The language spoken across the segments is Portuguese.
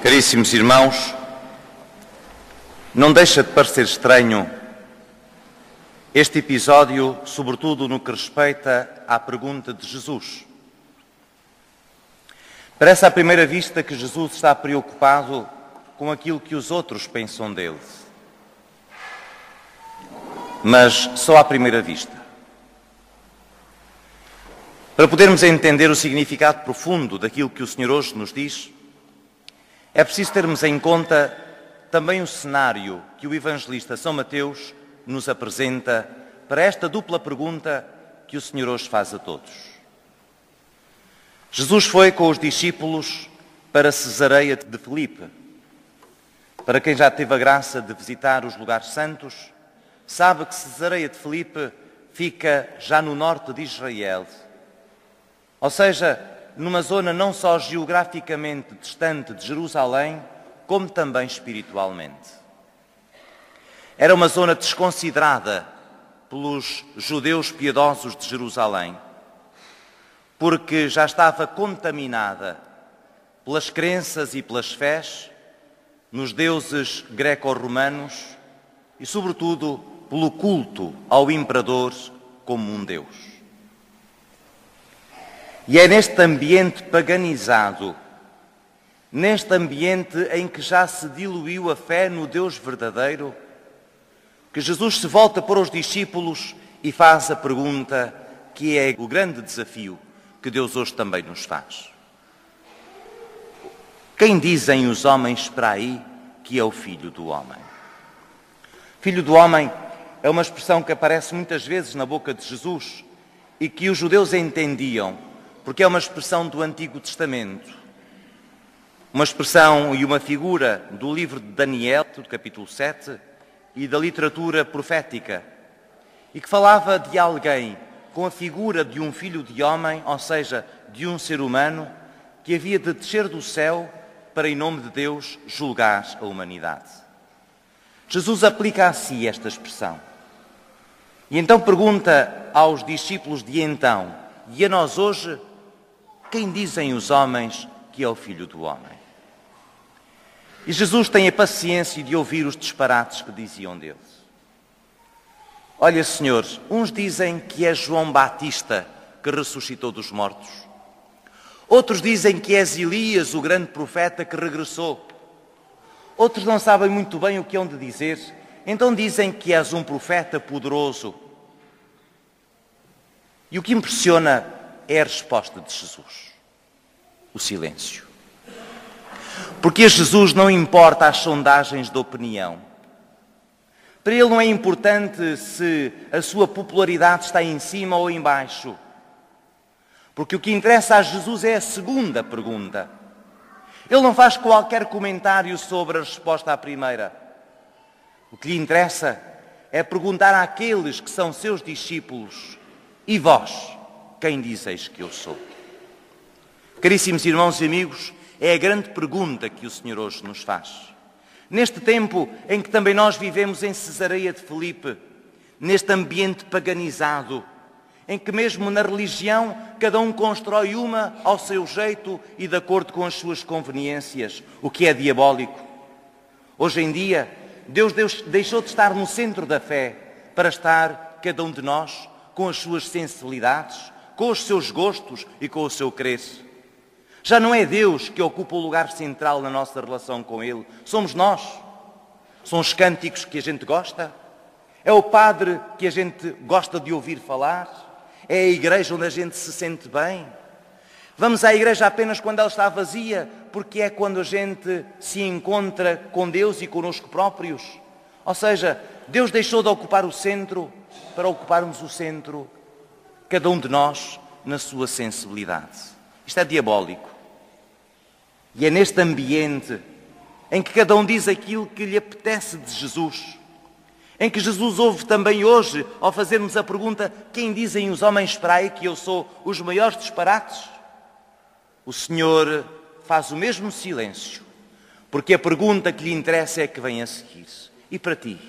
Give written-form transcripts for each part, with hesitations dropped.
Caríssimos irmãos, não deixa de parecer estranho este episódio, sobretudo no que respeita à pergunta de Jesus. Parece à primeira vista que Jesus está preocupado com aquilo que os outros pensam dele. Mas só à primeira vista. Para podermos entender o significado profundo daquilo que o Senhor hoje nos diz, é preciso termos em conta também o cenário que o evangelista São Mateus nos apresenta para esta dupla pergunta que o Senhor hoje faz a todos. Jesus foi com os discípulos para Cesareia de Filipe. Para quem já teve a graça de visitar os lugares santos, sabe que Cesareia de Filipe fica já no norte de Israel. Ou seja, numa zona não só geograficamente distante de Jerusalém, como também espiritualmente. Era uma zona desconsiderada pelos judeus piedosos de Jerusalém, porque já estava contaminada pelas crenças e pelas fés nos deuses greco-romanos e, sobretudo, pelo culto ao imperador como um deus. E é neste ambiente paganizado, neste ambiente em que já se diluiu a fé no Deus verdadeiro, que Jesus se volta para os discípulos e faz a pergunta que é o grande desafio que Deus hoje também nos faz. Quem dizem os homens para aí que é o Filho do Homem? Filho do Homem é uma expressão que aparece muitas vezes na boca de Jesus e que os judeus entendiam, porque é uma expressão do Antigo Testamento. Uma expressão e uma figura do livro de Daniel, do capítulo 7, e da literatura profética, e que falava de alguém com a figura de um filho de homem, ou seja, de um ser humano, que havia de descer do céu para, em nome de Deus, julgar a humanidade. Jesus aplica a si esta expressão. E então pergunta aos discípulos de então, e a nós hoje, quem dizem os homens que é o Filho do Homem? E Jesus tem a paciência de ouvir os disparates que diziam dele. Olha, senhores, uns dizem que é João Batista que ressuscitou dos mortos. Outros dizem que és Elias, o grande profeta que regressou. Outros não sabem muito bem o que hão de dizer, então dizem que és um profeta poderoso. E o que impressiona é a resposta de Jesus. O silêncio. Porque a Jesus não importa as sondagens de opinião. Para ele não é importante se a sua popularidade está em cima ou em baixo. Porque o que interessa a Jesus é a segunda pergunta. Ele não faz qualquer comentário sobre a resposta à primeira. O que lhe interessa é perguntar àqueles que são seus discípulos: e vós, quem dizeis que eu sou? Caríssimos irmãos e amigos, é a grande pergunta que o Senhor hoje nos faz. Neste tempo em que também nós vivemos em Cesareia de Filipe, neste ambiente paganizado, em que mesmo na religião cada um constrói uma ao seu jeito e de acordo com as suas conveniências, o que é diabólico. Hoje em dia, Deus deixou de estar no centro da fé para estar cada um de nós com as suas sensibilidades, com os seus gostos e com o seu crer. Já não é Deus que ocupa o lugar central na nossa relação com Ele. Somos nós. São os cânticos que a gente gosta. É o padre que a gente gosta de ouvir falar. É a igreja onde a gente se sente bem. Vamos à igreja apenas quando ela está vazia, porque é quando a gente se encontra com Deus e connosco próprios. Ou seja, Deus deixou de ocupar o centro para ocuparmos o centro, cada um de nós, na sua sensibilidade. Isto é diabólico. E é neste ambiente em que cada um diz aquilo que lhe apetece de Jesus, em que Jesus ouve também hoje, ao fazermos a pergunta: quem dizem os homens para aí que eu sou, os maiores disparates? O Senhor faz o mesmo silêncio, porque a pergunta que lhe interessa é a que vem a seguir. E para ti?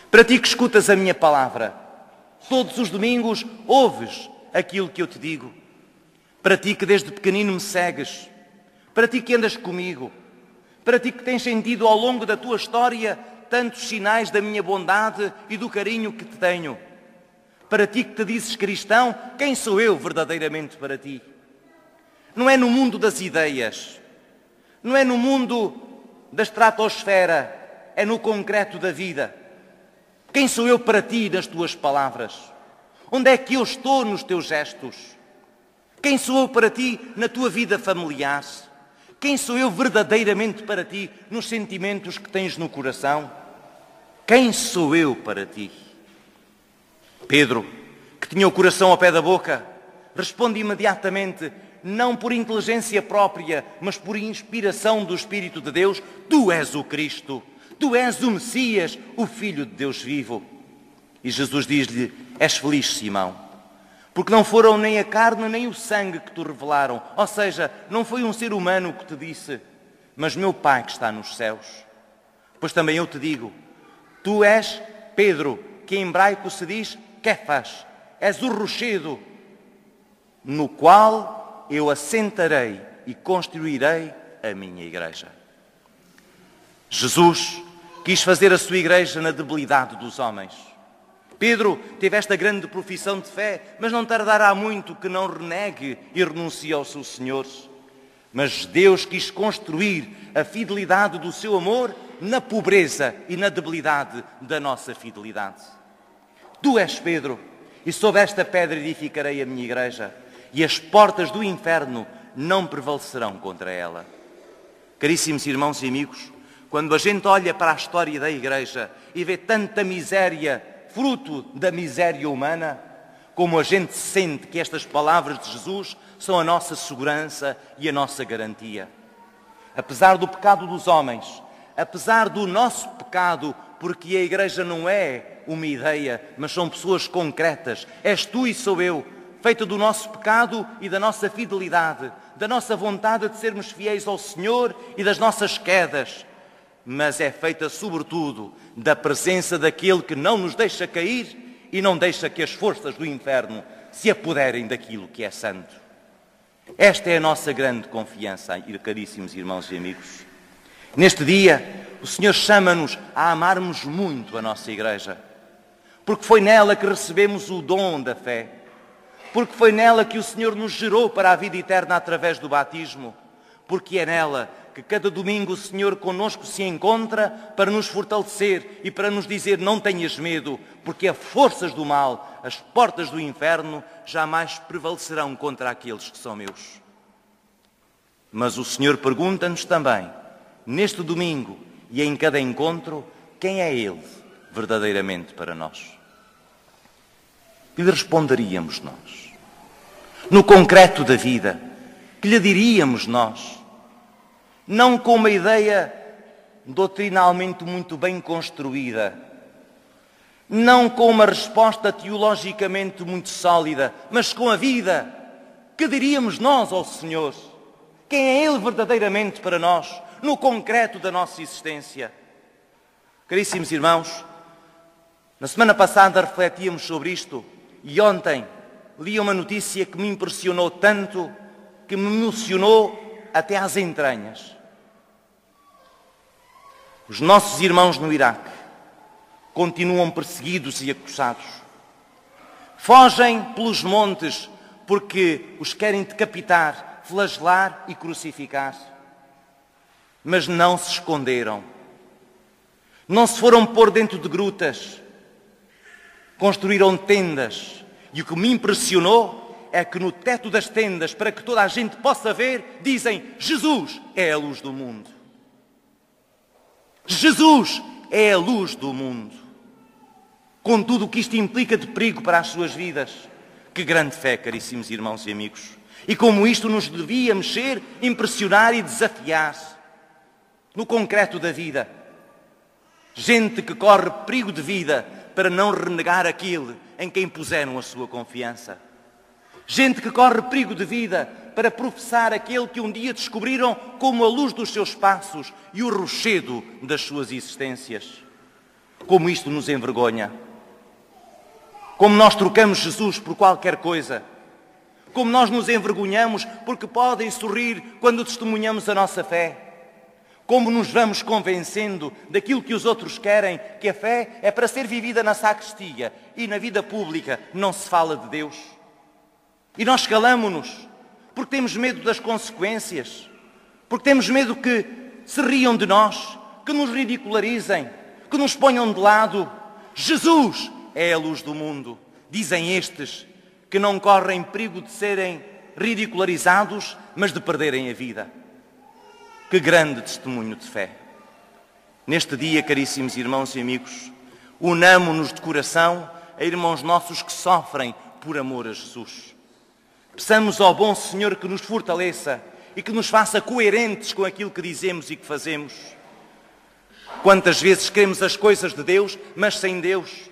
Para ti que escutas a minha palavra, todos os domingos ouves aquilo que eu te digo. Para ti que desde pequenino me segues, para ti que andas comigo, Para ti que tens sentido ao longo da tua história tantos sinais da minha bondade e do carinho que te tenho. Para ti que te dizes cristão, quem sou eu verdadeiramente para ti? Não é no mundo das ideias, não é no mundo da estratosfera, é no concreto da vida. Quem sou eu para ti nas tuas palavras? Onde é que eu estou nos teus gestos? Quem sou eu para ti na tua vida familiar? Quem sou eu verdadeiramente para ti nos sentimentos que tens no coração? Quem sou eu para ti? Pedro, que tinha o coração ao pé da boca, responde imediatamente, não por inteligência própria, mas por inspiração do Espírito de Deus: tu és o Cristo, tu és o Messias, o Filho de Deus vivo. E Jesus diz-lhe: és feliz, Simão, porque não foram nem a carne nem o sangue que te revelaram, ou seja, não foi um ser humano que te disse, mas meu Pai que está nos céus. Pois também eu te digo, tu és Pedro, que em hebraico se diz Kefas, és o rochedo, no qual eu assentarei e construirei a minha igreja. Jesus quis fazer a sua igreja na debilidade dos homens. Pedro teve esta grande profissão de fé, mas não tardará muito que não renegue e renuncie ao seu Senhor. Mas Deus quis construir a fidelidade do seu amor na pobreza e na debilidade da nossa fidelidade. Tu és Pedro, e sobre esta pedra edificarei a minha igreja, e as portas do inferno não prevalecerão contra ela. Caríssimos irmãos e amigos, quando a gente olha para a história da igreja e vê tanta miséria, fruto da miséria humana, como a gente sente que estas palavras de Jesus são a nossa segurança e a nossa garantia. Apesar do pecado dos homens, apesar do nosso pecado, porque a igreja não é uma ideia, mas são pessoas concretas, és tu e sou eu, feita do nosso pecado e da nossa fidelidade, da nossa vontade de sermos fiéis ao Senhor e das nossas quedas, mas é feita sobretudo da presença daquele que não nos deixa cair e não deixa que as forças do inferno se apoderem daquilo que é santo. Esta é a nossa grande confiança, caríssimos irmãos e amigos. Neste dia, o Senhor chama-nos a amarmos muito a nossa igreja, porque foi nela que recebemos o dom da fé, porque foi nela que o Senhor nos gerou para a vida eterna através do batismo, porque é nela que cada domingo o Senhor conosco se encontra para nos fortalecer e para nos dizer: não tenhas medo, porque as forças do mal, as portas do inferno, jamais prevalecerão contra aqueles que são meus. Mas o Senhor pergunta-nos também, neste domingo e em cada encontro, quem é Ele verdadeiramente para nós? Que lhe responderíamos nós? No concreto da vida, que lhe diríamos nós? Não com uma ideia doutrinalmente muito bem construída, não com uma resposta teologicamente muito sólida, mas com a vida. Que diríamos nós ao Senhor? Quem é Ele verdadeiramente para nós, no concreto da nossa existência? Caríssimos irmãos, na semana passada refletíamos sobre isto e ontem li uma notícia que me impressionou tanto, que me emocionou até às entranhas. Os nossos irmãos no Iraque continuam perseguidos e acusados. Fogem pelos montes porque os querem decapitar, flagelar e crucificar. Mas não se esconderam. Não se foram pôr dentro de grutas. Construíram tendas. E o que me impressionou é que no teto das tendas, para que toda a gente possa ver, dizem: Jesus é a luz do mundo. Jesus é a luz do mundo. Com tudo o que isto implica de perigo para as suas vidas. Que grande fé, caríssimos irmãos e amigos. E como isto nos devia mexer, impressionar e desafiar. No concreto da vida. Gente que corre perigo de vida para não renegar aquele em quem puseram a sua confiança. Gente que corre perigo de vida para professar aquele que um dia descobriram como a luz dos seus passos e o rochedo das suas existências. Como isto nos envergonha. Como nós trocamos Jesus por qualquer coisa. Como nós nos envergonhamos porque podem sorrir quando testemunhamos a nossa fé. como nos vamos convencendo daquilo que os outros querem, que a fé é para ser vivida na sacristia e na vida pública não se fala de Deus. E nós calamo-nos porque temos medo das consequências, porque temos medo que se riam de nós, que nos ridicularizem, que nos ponham de lado. Jesus é a luz do mundo, dizem estes, que não correm perigo de serem ridicularizados, mas de perderem a vida. Que grande testemunho de fé! Neste dia, caríssimos irmãos e amigos, unamo-nos de coração a irmãos nossos que sofrem por amor a Jesus. Peçamos ao bom Senhor que nos fortaleça e que nos faça coerentes com aquilo que dizemos e que fazemos. Quantas vezes queremos as coisas de Deus, mas sem Deus?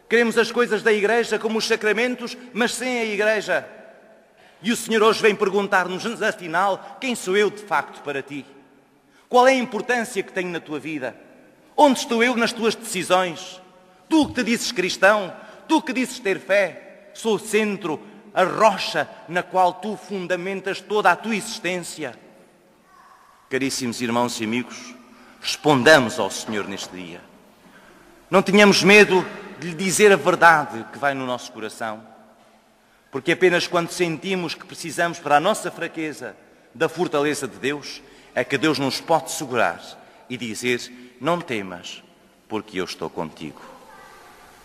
Queremos as coisas da Igreja como os sacramentos, mas sem a Igreja. E o Senhor hoje vem perguntar-nos, afinal, quem sou eu de facto para ti? Qual é a importância que tenho na tua vida? Onde estou eu nas tuas decisões? Tu que te dizes cristão, tu que dizes ter fé, sou o centro, a rocha na qual tu fundamentas toda a tua existência. Caríssimos irmãos e amigos, respondamos ao Senhor neste dia. Não tenhamos medo de lhe dizer a verdade que vai no nosso coração. Porque apenas quando sentimos que precisamos para a nossa fraqueza da fortaleza de Deus, é que Deus nos pode segurar e dizer, não temas, porque eu estou contigo.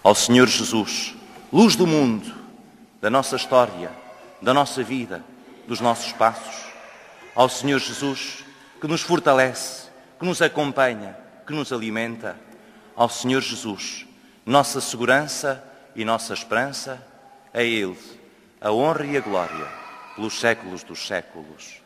Ao Senhor Jesus, luz do mundo, da nossa história, da nossa vida, dos nossos passos. Ao Senhor Jesus, que nos fortalece, que nos acompanha, que nos alimenta. Ao Senhor Jesus, nossa segurança e nossa esperança, a Ele a honra e a glória pelos séculos dos séculos.